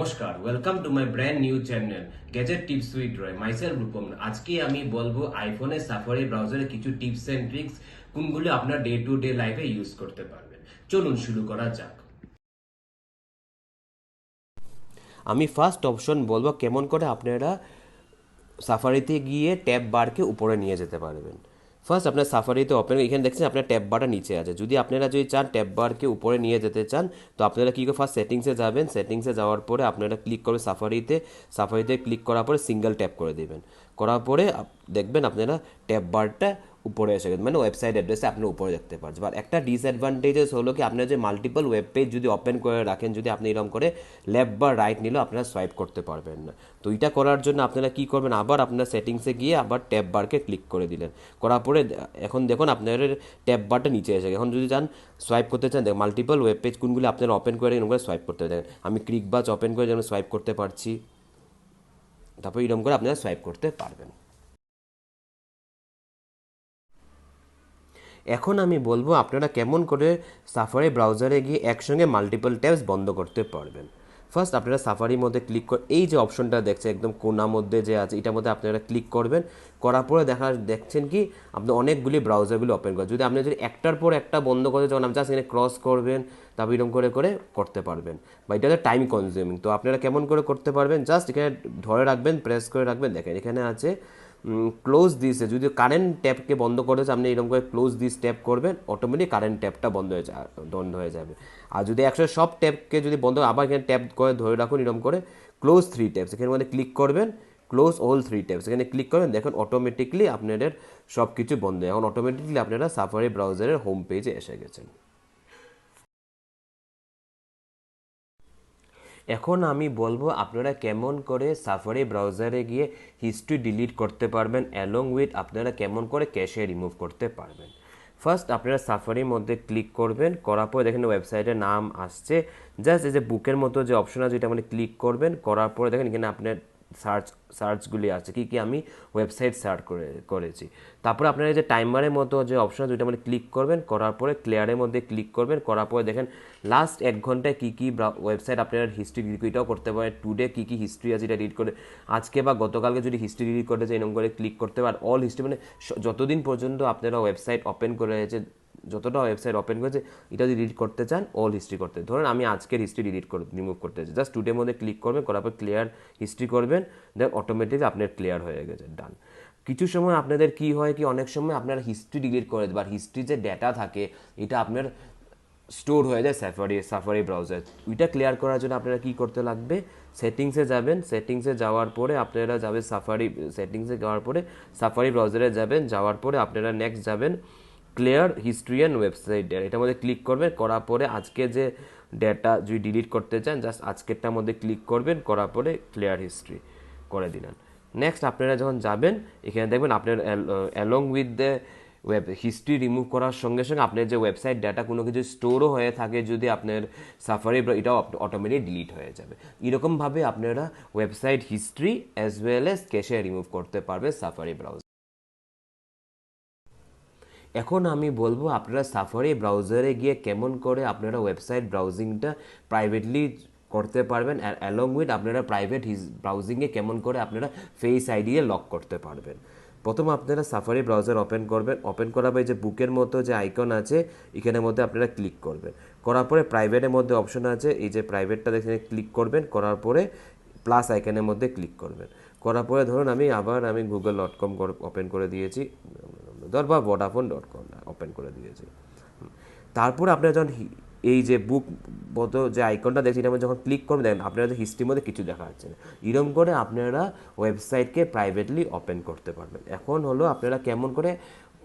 নমস্কার, welcome to my brand new channel gadget tips with Roy. Myself Rupam. আজকে আমি বলবো আইফোনে সাফারি ব্রাউজারে কিছু টিপস এন্ড ট্রিক্স কোনগুলো আপনার ডে টু ডে লাইফে ইউজ করতে পারবেন। চলুন শুরু করা যাক। আমি ফার্স্ট অপশন বলবো কেমন করে আপনারা সাফারিতে গিয়ে ট্যাব বারকে উপরে নিয়ে যেতে পারবেন। ফার্স্ট আপনার সাফারিতে ওপেন, এখানে দেখছেন আপনার ট্যাব বারটা নিচে আছে। যদি আপনারা যদি চান ট্যাব বারকে উপরে নিয়ে যেতে চান, তো আপনারা কী করে ফার্স্ট সেটিংসে যাবেন। সেটিংসে যাওয়ার পরে আপনারা ক্লিক করবেন সাফারিতে ক্লিক করার পরে সিঙ্গেল ট্যাপ করে দেবেন। করার পরে দেখবেন আপনারা ট্যাব বারটা উপরে এসে গেছে, মানে ওয়েবসাইট অ্যাড্রেসে আপনি উপরে দেখতে পারছেন। আর একটা ডিসঅ্যাডভান্টেজেস হলো কি, আপনার যে মাল্টিপল ওয়েব পেজ যদি ওপেন করে রাখেন, যদি আপনি এরকম করে লেফট বা রাইট নিলেও আপনারা সোয়াইপ করতে পারবেন না। তো এটা করার জন্য আপনারা কী করবেন, আবার আপনার সেটিংসে গিয়ে আবার ট্যাব বারকে ক্লিক করে দিলেন। করার পরে এখন দেখুন আপনার ট্যাব বারটা নিচে এসে গেছে। এখন যদি চান সোয়াইপ করতে চান, দেখুন মাল্টিপল ওয়েব পেজ কোনগুলি আপনারা ওপেন করে এরকম করে সোয়াইপ করতে পারেন। আমি ক্লিক বাচ ওপেন করে যেন সোয়াইপ করতে পারছি, তারপর এরকম করে আপনারা সোয়াইপ করতে পারবেন। এখন আমি বলবো আপনারা কেমন করে সাফারি ব্রাউজারে গিয়ে একসঙ্গে মাল্টিপল ট্যাবস বন্ধ করতে পারবেন। ফার্স্ট আপনারা সাফারির মধ্যে ক্লিক করে এই যে অপশনটা দেখছে একদম কোনার মধ্যে যে আছে, এটার মধ্যে আপনারা ক্লিক করবেন। করার পরে দেখছেন কি আপনি অনেকগুলি ব্রাউজারগুলি ওপেন করেন। যদি আপনি যদি একটার পর একটা বন্ধ করে যখন আপনি জাস্ট এখানে ক্রস করবেন, তারপর এরকম করে করে করতে পারবেন। বা এটা হচ্ছে টাইম কনজিউমিং। তো আপনারা কেমন করে করতে পারবেন, জাস্ট এখানে ধরে রাখবেন, প্রেস করে রাখবেন। দেখেন এখানে আছে ক্লোজ দিসে, যদি কারেন্ট ট্যাপকে বন্ধ করেছে আপনি এরকম করে ক্লোজ দিস ট্যাপ করবেন, অটোমেটিক কারেন্ট ট্যাপটা বন্ধ হয়ে যাবে। আর যদি একসাথে সব ট্যাপকে যদি বন্ধ, আবার এখানে ট্যাপ করে ধরে রাখুন এরকম করে ক্লোজ থ্রি ট্যাপস, এখানে মধ্যে ক্লিক করবেন, ক্লোজ অল থ্রি ট্যাপস এখানে ক্লিক করবেন। দেখুন অটোমেটিকলি আপনাদের সব কিছু বন্ধ। এখন অটোমেটিকলি আপনারা সাফারি ব্রাউজারের হোম পেজে এসে গেছেন। এখন আমি বলবো আপনারা কেমন করে সাফারি ব্রাউজারে গিয়ে হিস্ট্রি ডিলিট করতে পারবেন, অ্যালং উইথ আপনারা কেমন করে ক্যাশে রিমুভ করতে পারবেন। ফার্স্ট আপনারা সাফারির মধ্যে ক্লিক করবেন, করার পরে দেখেন ওয়েবসাইটের নাম আসছে। জাস্ট এই যে বুকের মতো যে অপশন আছে এটা মানে ক্লিক করবেন। করার পরে দেখেন এখানে আপনার সার্চগুলি আছে, কি কি আমি ওয়েবসাইট সার্চ করেছি। তারপরে আপনারা এই যে টাইমারের মতো যে অপশন আছে ওইটা মানে ক্লিক করবেন। করার পরে ক্লিয়ারের মধ্যে ক্লিক করবেন। করার পরে দেখেন লাস্ট 1 ঘন্টায় কী কী ওয়েবসাইট আপনার হিস্ট্রি ডিলিট, এটাও করতে পারেন। টুডে কী কী হিস্ট্রি আছে এটা ডিলিট করে, আজকে বা গতকালকে যদি হিস্ট্রি ডিলিট করতে চাই এরকম করে ক্লিক করতে পারেন। অল হিস্ট্রি মানে যতদিন পর্যন্ত আপনারা ওয়েবসাইট ওপেন করে রয়েছে, যতটা ওয়েবসাইট ওপেন করেছে এটা যদি ডিলিট করতে চান অল হিস্ট্রি করতে, ধরুন আমি আজকের হিস্ট্রি রিমুভ করতে চাই, জাস্ট টুডের মধ্যে ক্লিক করবেন। করার পর ক্লিয়ার হিস্ট্রি করবেন, দেন অটোমেটিকলি আপনার ক্লিয়ার হয়ে গেছে, ডান। কিছু সময় আপনাদের কি হয় কি, অনেক সময় আপনার হিস্ট্রি ডিলিট করে দেবে, আর হিস্ট্রি যে ডেটা থাকে এটা আপনার স্টোর হয়ে যায় সাফারি ব্রাউজার। ওইটা ক্লিয়ার করার জন্য আপনারা কী করতে লাগবে, সেটিংসে যাবেন। সেটিংসে যাওয়ার পরে আপনারা যাবেন সেটিংসে যাওয়ার পরে সাফারি ব্রাউজারে যাবেন। যাওয়ার পরে আপনারা নেক্সট যাবেন clear history and website data, এটার মধ্যে ক্লিক করবেন। করার পরে আজকে যে ডেটা যদি ডিলিট করতে চান জাস্ট আজকেরটার মধ্যে ক্লিক করবেন। করার পরে ক্লিয়ার হিস্ট্রি করে দিলেন। নেক্সট আপনারা যখন যাবেন এখানে দেখবেন আপনার along with the history remove করার সঙ্গে সঙ্গে আপনার যে ওয়েবসাইট ডেটা কোনো কিছু স্টোরও হয়ে থাকে, যদি আপনার সাফারি এটাও অটোমেটিক ডিলিট হয়ে যাবে। এরকমভাবে আপনারা website history as well as cache remove করতে পারবে সাফারি ব্রাউজার। এখন আমি বলবো আপনারা সাফারি ব্রাউজারে গিয়ে কেমন করে আপনারা ওয়েবসাইট ব্রাউজিংটা প্রাইভেটলি করতে পারবেন, আর অ্যালং উইথ আপনারা প্রাইভেট ব্রাউজিংয়ে কেমন করে আপনারা ফেস আইডি লক করতে পারবেন। প্রথম আপনারা সাফারি ব্রাউজার ওপেন করবেন। ওপেন করার পরে যে বুকের মতো যে আইকন আছে এখানের মধ্যে আপনারা ক্লিক করবেন। করার পরে প্রাইভেটের মধ্যে অপশন আছে, এই যে প্রাইভেটটা দেখে ক্লিক করবেন। করার পরে প্লাস আইকনের মধ্যে ক্লিক করবেন। করার পরে ধরুন আমি google.com ওপেন করে দিয়েছি, বা vodafone.com ওপেন করে দিয়েছি। তারপর আপনারা যখন এই যে বুক মতো যে আইকনটা দেখছি এটা যখন ক্লিক করবেন, দেখেন আপনারা যে হিস্ট্রির মধ্যে কিছু দেখা যাচ্ছে না। এরকম করে আপনারা ওয়েবসাইটকে প্রাইভেটলি ওপেন করতে পারবেন। এখন হলো আপনারা কেমন করে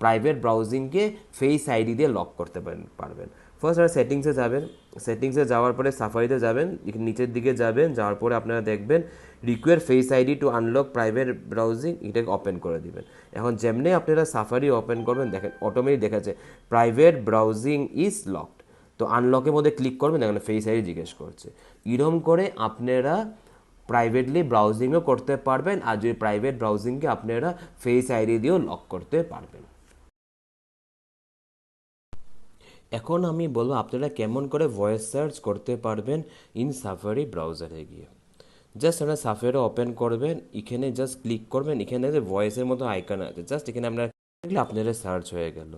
প্রাইভেট ব্রাউজিংকে ফেস আইডি দিয়ে লক করতে পারবেন। ফার্স্ট আপনারা সেটিংসে যাবেন। সেটিংসে যাওয়ার পরে সাফারিতে যাবেন, নিচের দিকে যাবেন। যাওয়ার পরে আপনারা দেখবেন require face ID two unlock private browsing, এটাকে ওপেন করে দিবেন। এখন যেমনি আপনারা সাফারি ওপেন করবেন দেখেন অটোমেটিক দেখাচ্ছে প্রাইভেট ব্রাউজিং ইজ লকড। তো আনলকের মধ্যে ক্লিক করবেন, দেখেন ফেস আইডি জিজ্ঞেস করছে। এরকম করে আপনারা প্রাইভেটলি ব্রাউজিংও করতে পারবেন, আর যদি প্রাইভেট ব্রাউজিংকে আপনারা ফেস আইডি দিয়েও লক করতে পারবেন। এখন আমি বলবো আপনারা কেমন করে ভয়েস সার্চ করতে পারবেন ইন সাফারি ব্রাউজারে গিয়ে। জাস্ট আপনারা সাফারি ওপেন করবেন, এখানে জাস্ট ক্লিক করবেন, এখানে যে ভয়েসের মতো আইকন আছে, জাস্ট এখানে আপনারা দেখলে আপনাদের সার্চ হয়ে গেল।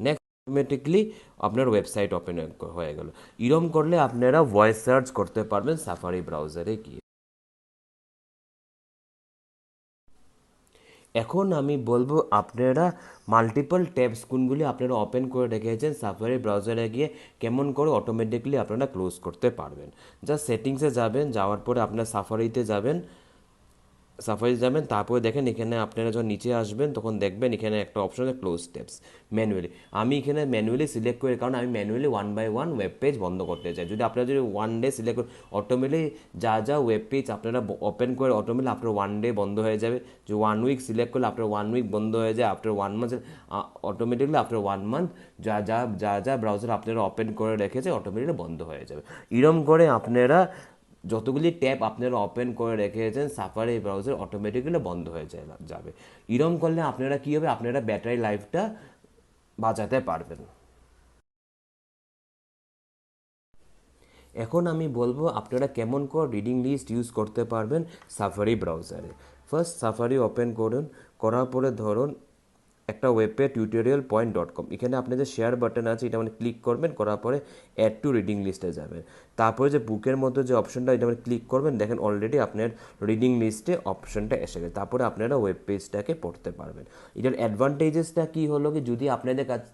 নেক্সট অটোমেটিকলি আপনার ওয়েবসাইট ওপেন হয়ে গেল। এরম করলে আপনারা ভয়েস সার্চ করতে পারবেন সাফারি ব্রাউজারে গিয়ে। এখন আমি বলবো আপনারা মাল্টিপল ট্যাবস কোনগুলি আপনারা ওপেন করে রেখেছেন সাফারি ব্রাউজারে গিয়ে কেমন করে অটোমেটিকলি আপনারা ক্লোজ করতে পারবেন। জাস্ট সেটিংসে যাবেন, যাওয়ার পরে আপনার সাফারিতে যাবেন, তারপরে দেখেন এখানে আপনারা যখন নিচে আসবেন তখন দেখবেন এখানে একটা অপশন আছে ক্লোজ ট্যাবস ম্যানুয়ালি। আমি এখানে ম্যানুয়ালি সিলেক্ট করি, কারণ আমি ম্যানুয়ালি 1 বাই 1 ওয়েব পেজ বন্ধ করতে চাই। যদি আপনারা যদি 1 ডে সিলেক্ট করেন, অটোমেটিক যা ওয়েব পেজ আপনারা ওপেন করে অটোমেটিক আপনার 1 ডে বন্ধ হয়ে যাবে। যে 1 উইক সিলেক্ট করলে আপনার 1 উইক বন্ধ হয়ে যায়, after 1 month automatically after 1 month যা ব্রাউজার আপনারা ওপেন করে রেখেছে অটোমেটিকলি বন্ধ হয়ে যাবে। এরম করে আপনারা যতগুলি ট্যাব আপনারা ওপেন করে রেখেছেন সাফারি ব্রাউজার অটোমেটিক্যালি বন্ধ হয়ে যাবে। এরম করলে আপনারা কী হবে, আপনারা ব্যাটারি লাইফটা বাঁচাতে পারবেন। এখন আমি বলবো আপনারা কেমন করে রিডিং লিস্ট ইউজ করতে পারবেন সাফারি ব্রাউজারে। ফার্স্ট সাফারি ওপেন করুন, করার পরে ধরুন একটা ওয়েব পেজ tutorial.com, এখানে আপনি যে শেয়ার বাটন আছে এটা মানে ক্লিক করবেন, করার পরে অ্যাড টু রিডিং লিস্টে যাবেন। তারপরে যে বুকের মতো যে অপশনটা এটা মানে ক্লিক করবেন, দেখেন অলরেডি আপনার রিডিং লিস্টে অপশনটা এসে গেছে। তারপরে আপনারা ওয়েব পেজটাকে পড়তে পারবেন। এটার অ্যাডভান্টেজেসটা কী হলো কি, যদি আপনাদের কাছে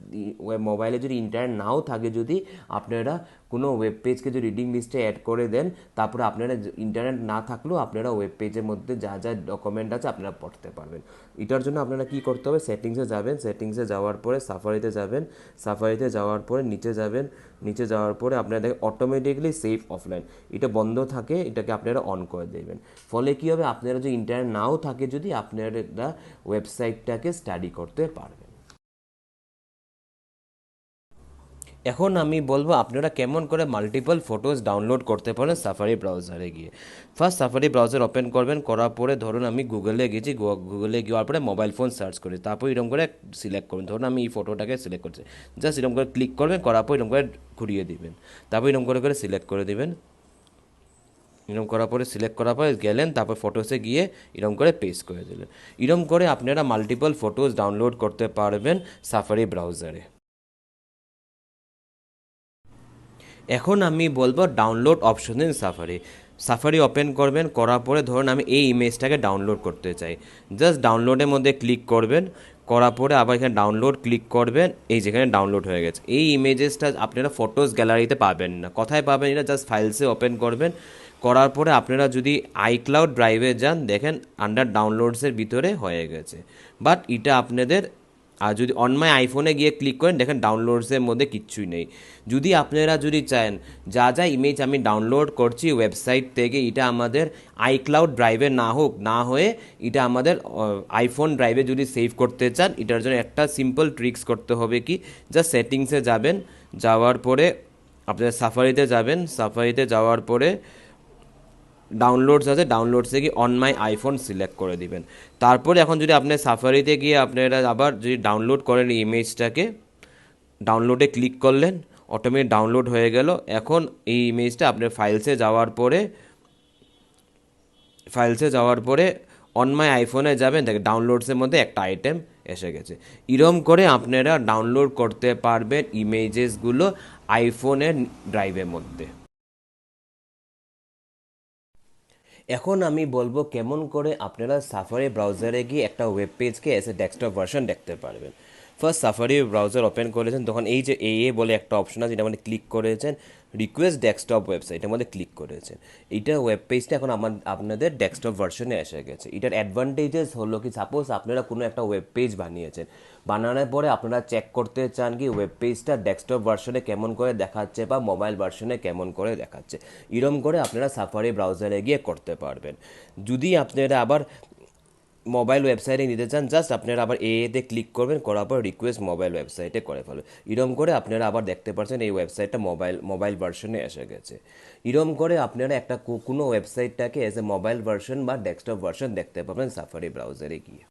মোবাইলে যদি ইন্টারনেট নাও থাকে, যদি আপনারা কোনো ওয়েব পেজকে যদি রিডিং লিস্টে অ্যাড করে দেন, তারপরে আপনারা ইন্টারনেট না থাকলেও আপনারা ওয়েব পেজের মধ্যে যা ডকুমেন্ট আছে আপনারা পড়তে পারবেন। এটার জন্য আপনারা কী করতে হবে, সেটিংসে যাবেন, সেটিংসে যাওয়ার পরে সাফারিতে যাবেন, সাফারিতে যাওয়ার পরে নিচে যাবেন, নিচে যাওয়ার পরে আপনারা দেখেন অটোমেটিকলি সেভ অফলাইন, এটা বন্ধ থাকে, এটাকে আপনারা অন করে দেবেন। ফলে কী হবে, আপনারা যদি ইন্টারনেট নাও থাকে, যদি আপনারা ওয়েবসাইটটাকে স্টাডি করতে পারবেন। এখন আমি বলবো আপনারা কেমন করে মাল্টিপল ফটোজ ডাউনলোড করতে পারেন সাফারি ব্রাউজারে গিয়ে। ফার্স্ট সাফারি ব্রাউজার ওপেন করবেন, করার পরে ধরুন আমি গুগলে গেছি, গুগলে যাওয়ার পরে মোবাইল ফোন সার্চ করি, তারপর এরকম করে সিলেক্ট করবেন। ধরুন আমি এই ফটোটাকে সিলেক্ট করছি, জাস্ট এরকম করে ক্লিক করবেন, করার পর এরকম করে ঘুরিয়ে দিবেন, তারপর এরকম করে সিলেক্ট করে দিবেন। এরকম করার পরে সিলেক্ট করার পরে গেলেন, তারপর ফটোসে গিয়ে এরকম করে পেস্ট করে দিলেন। এরকম করে আপনারা মাল্টিপল ফটোজ ডাউনলোড করতে পারবেন সাফারি ব্রাউজারে। এখন আমি বলবো download option in safari. Safari open করবেন, করার পরে ধরুন আমি এই ইমেজটাকে ডাউনলোড করতে চাই, জাস্ট ডাউনলোডের মধ্যে ক্লিক করবেন, করার পরে আবার এখানে ডাউনলোড ক্লিক করবেন, এই যেখানে ডাউনলোড হয়ে গেছে। এই ইমেজেসটা আপনারা ফটোস গ্যালারিতে পাবেন না, কোথায় পাবেন, এটা জাস্ট ফাইলসে ওপেন করবেন, করার পরে আপনারা যদি আইক্লাউড ড্রাইভে যান, দেখেন আন্ডার ডাউনলোডসের ভিতরে হয়ে গেছে। বাট এটা আপনাদের, আর যদি অন মাই আইফোনে গিয়ে ক্লিক করেন, দেখেন ডাউনলোডসের মধ্যে কিচ্ছুই নেই। যদি আপনারা যদি চান যা ইমেজ আমি ডাউনলোড করছি ওয়েবসাইট থেকে, এটা আমাদের আইক্লাউড ড্রাইভে না হোক, না হয়ে এটা আমাদের আইফোন ড্রাইভে যদি সেভ করতে চান, এটার জন্য একটা সিম্পল ট্রিক্স করতে হবে কি, জাস্ট সেটিংসে যাবেন, যাওয়ার পরে আপনার সাফারিতে যাবেন, সাফারিতে যাওয়ার পরে ডাউনলোডস আছে, ডাউনলোডসে গিয়ে অন মাই আইফোন সিলেক্ট করে দিবেন। তারপরে এখন যদি আপনি সাফারিতে গিয়ে আপনারা আবার যদি ডাউনলোড করেন ইমেজটাকে, ডাউনলোডে ক্লিক করলেন, অটোমেটিক ডাউনলোড হয়ে গেল। এখন এই ইমেজটা আপনার ফাইলসে যাওয়ার পরে অন মাই আইফোনে যাবেন, দেখেন ডাউনলোডসের মধ্যে একটা আইটেম এসে গেছে। এরম করে আপনারা ডাউনলোড করতে পারবেন ইমেজেসগুলো আইফোনের ড্রাইভের মধ্যে। এখন আমি বলবো কেমন করে আপনারা সাফারি ব্রাউজারে গিয়ে একটা ওয়েব পেজকে এস এ ডেস্কটপ ভার্সন দেখতে পারবেন। ফার্স্ট সাফারি ব্রাউজার ওপেন করেছেন, তখন এই যে বলে একটা অপশন আছে, এটা মানে ক্লিক করেছেন, রিকোয়েস্ট ডেস্কটপ ওয়েবসাইটের মধ্যে ক্লিক করেছেন। এইটা ওয়েব পেজটা এখন আপনাদের ডেস্কটপ ভার্সনে এসে গেছে। এটার অ্যাডভান্টেজেস হলো কি, সাপোজ আপনারা কোনো একটা ওয়েব পেজ বানিয়েছেন, বানানোর পরে আপনারা চেক করতে চান কি ওয়েব পেজটা ডেস্কটপ ভার্সনে কেমন করে দেখাচ্ছে বা মোবাইল ভার্সনে কেমন করে দেখাচ্ছে, এরম করে আপনারা সাফারি ব্রাউজারে গিয়ে করতে পারবেন। যদি আপনারা আবার মোবাইল ওয়েবসাইটে নিতে চান, জাস্ট আপনারা আবার এতে ক্লিক করবেন, করার পর রিকোয়েস্ট মোবাইল ওয়েবসাইটে করে ফেলবেন। এরম করে আপনারা আবার দেখতে পাচ্ছেন এই ওয়েবসাইটটা মোবাইল ভার্সনে এসে গেছে। এরম করে আপনারা একটা কোনো ওয়েবসাইটটাকে এজ এ মোবাইল ভার্সন বা ডেস্কটপ ভার্সন দেখতে পাবেন সাফারি ব্রাউজারে গিয়ে।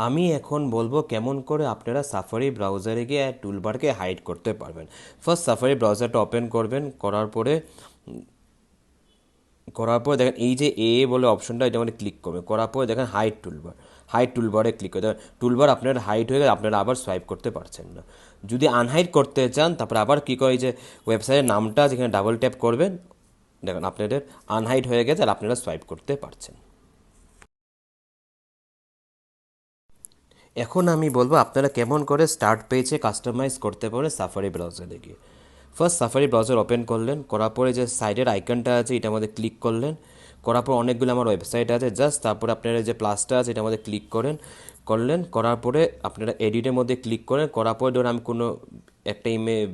আমি এখন বলবো কেমন করে আপনারা সাফারি ব্রাউজারে গিয়ে টুলবারকে হাইড করতে পারবেন। ফার্স্ট সাফারি ব্রাউজারটা ওপেন করবেন, করার পরে করার পরে দেখেন এই যে এ বলে অপশনটা, এটা মানে ক্লিক করবেন, করার পরে দেখেন হাইট টুলবারে ক্লিক করে টুলবার আপনার হাইট হয়ে গেলে আপনারা আবার সোয়াইপ করতে পারছেন না। যদি আনহাইট করতে চান তারপরে আবার কী করে, এই যে ওয়েবসাইটের নামটা যেখানে ডাবল ট্যাপ করবেন, দেখেন আপনাদের আনহাইট হয়ে গেছে আর আপনারা সোয়াইপ করতে পারছেন। এখন আমি বলবো আপনারা কেমন করে স্টার্ট পেজে কাস্টমাইজ করতে পারেন সাফারি ব্রাউজারে গিয়ে। ফার্স্ট সাফারি ব্রাউজার ওপেন করলেন, করার পরে যে সাইডের আইকনটা আছে এটার মধ্যে ক্লিক করলেন, করার পর অনেকগুলো আমার ওয়েবসাইট আছে, জাস্ট তারপরে আপনারা যে প্লাসটা আছে এটার মধ্যে ক্লিক করলেন, করার পরে আপনারা এডিটের মধ্যে ক্লিক করেন, করার পরে ধরুন আমি কোনো একটা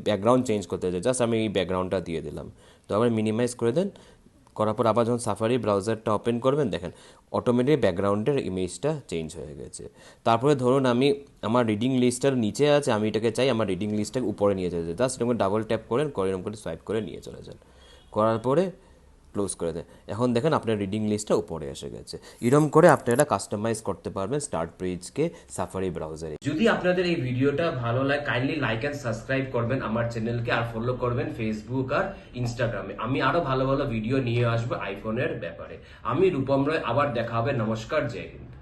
ব্যাকগ্রাউন্ড চেঞ্জ করতে চাই, জাস্ট আমি এই ব্যাকগ্রাউন্ডটা দিয়ে দিলাম, তো আবার মিনিমাইজ করে দেন। করার পর আবার যখন সাফারি ব্রাউজারটা ওপেন করবেন দেখেন অটোমেটিক ব্যাকগ্রাউন্ডের ইমেজটা চেঞ্জ হয়ে গেছে। তারপরে ধরুন আমি আমার রিডিং লিস্টটার নিচে আছে, আমি এটাকে চাই আমার রিডিং লিস্টটাকে উপরে নিয়ে যেতে, জাস্ট এরকম ডাবল ট্যাপ করেন, করে এরকম করে সোয়াইপ করে নিয়ে চলে যান, করার পরে ক্লোজ করে দেন। এখন দেখেন আপনার রিডিং লিস্টটা উপরে এসে গেছে। এরকম করে আপনারা কাস্টমাইজ করতে পারবেন স্টার্ট পেজকে সাফারি ব্রাউজারে। যদি আপনাদের এই ভিডিওটা ভালো লাগে কাইন্ডলি লাইক অ্যান্ড সাবস্ক্রাইব করবেন আমার চ্যানেলকে, আর ফলো করবেন ফেসবুক আর ইনস্টাগ্রামে। আমি আরো ভালো ভালো ভিডিও নিয়ে আসবো আইফোনের ব্যাপারে। আমি রূপম রয়, আবার দেখা হবে। নমস্কার, জয় হিন্দ।